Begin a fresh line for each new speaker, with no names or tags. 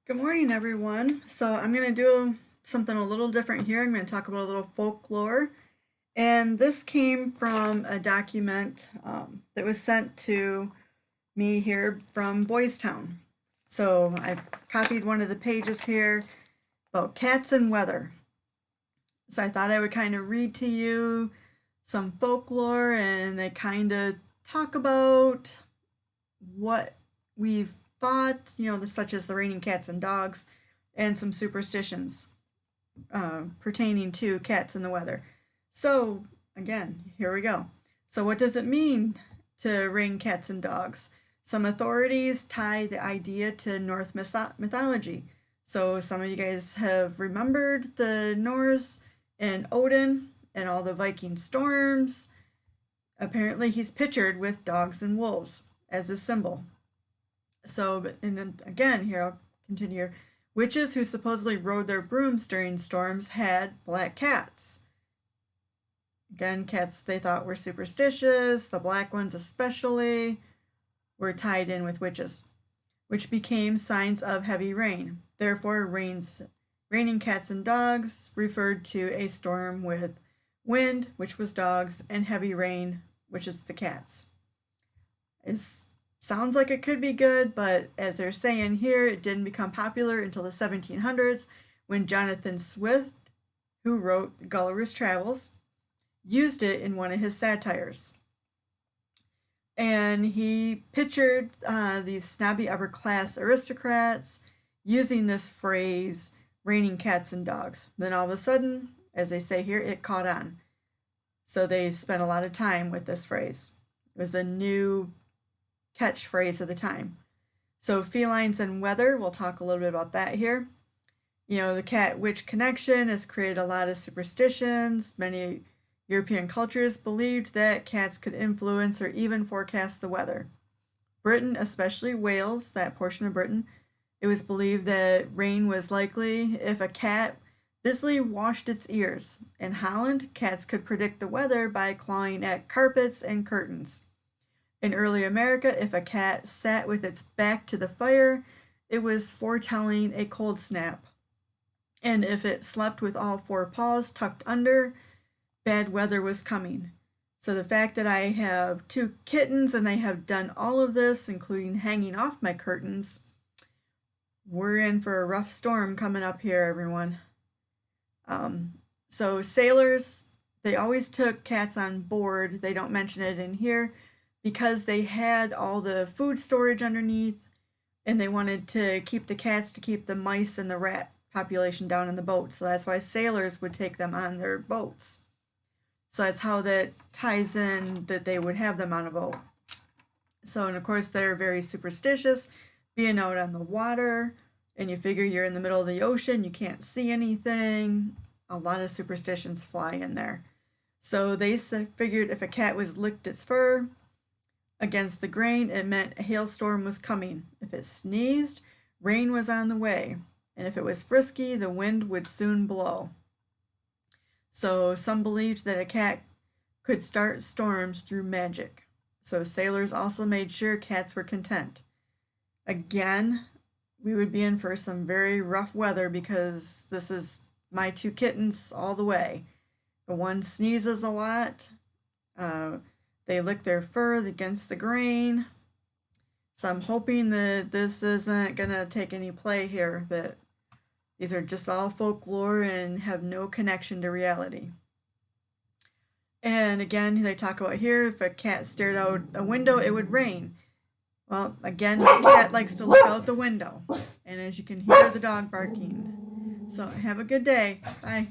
Good morning, everyone. So I'm going to do something a little different here. I'm going to talk about a little folklore. And this came from a document that was sent to me here from Boys Town. So I copied one of the pages here about cats and weather. So I thought I would kind of read to you some folklore, and they kind of talk about what we've thought, such as the raining cats and dogs, and some superstitions pertaining to cats and the weather. So, again, here we go. So, what does it mean to rain cats and dogs? Some authorities tie the idea to Norse mythology. So, some of you guys have remembered the Norse and Odin and all the Viking storms. Apparently, he's pictured with dogs and wolves as a symbol. So, and then again, here I'll continue. Witches who supposedly rode their brooms during storms had black cats. Again, cats they thought were superstitious, the black ones especially were tied in with witches, which became signs of heavy rain. Therefore, raining cats and dogs referred to a storm with wind, which was dogs, and heavy rain, which is the cats. Sounds like it could be good, but as they're saying here, it didn't become popular until the 1700s when Jonathan Swift, who wrote Gulliver's Travels, used it in one of his satires. And he pictured these snobby upper class aristocrats using this phrase, raining cats and dogs. Then all of a sudden, as they say here, it caught on. So they spent a lot of time with this phrase. It was the new catchphrase of the time. So felines and weather, we'll talk a little bit about that here. The cat-witch connection has created a lot of superstitions. Many European cultures believed that cats could influence or even forecast the weather. Britain, especially Wales, that portion of Britain, it was believed that rain was likely if a cat busily washed its ears. In Holland, cats could predict the weather by clawing at carpets and curtains. In early America, if a cat sat with its back to the fire, it was foretelling a cold snap. And if it slept with all four paws tucked under, bad weather was coming. So the fact that I have two kittens and they have done all of this, including hanging off my curtains, we're in for a rough storm coming up here, everyone. So sailors, they always took cats on board. They don't mention it in here, because they had all the food storage underneath and they wanted to keep the cats to keep the mice and the rat population down in the boat. So that's why sailors would take them on their boats. So that's how that ties in that they would have them on a boat. So, and of course, they're very superstitious, being out on the water, and you figure you're in the middle of the ocean, you can't see anything. A lot of superstitions fly in there. So they figured if a cat was licked its fur against the grain, it meant a hailstorm was coming. If it sneezed, rain was on the way. And if it was frisky, the wind would soon blow. So some believed that a cat could start storms through magic. So sailors also made sure cats were content. Again, we would be in for some very rough weather because this is my two kittens all the way. The one sneezes a lot. They lick their fur against the grain. So I'm hoping that this isn't going to take any play here, that these are just all folklore and have no connection to reality. And again, they talk about here, if a cat stared out a window, it would rain. Well, again, my cat likes to look out the window. And as you can hear, the dog barking. So have a good day. Bye.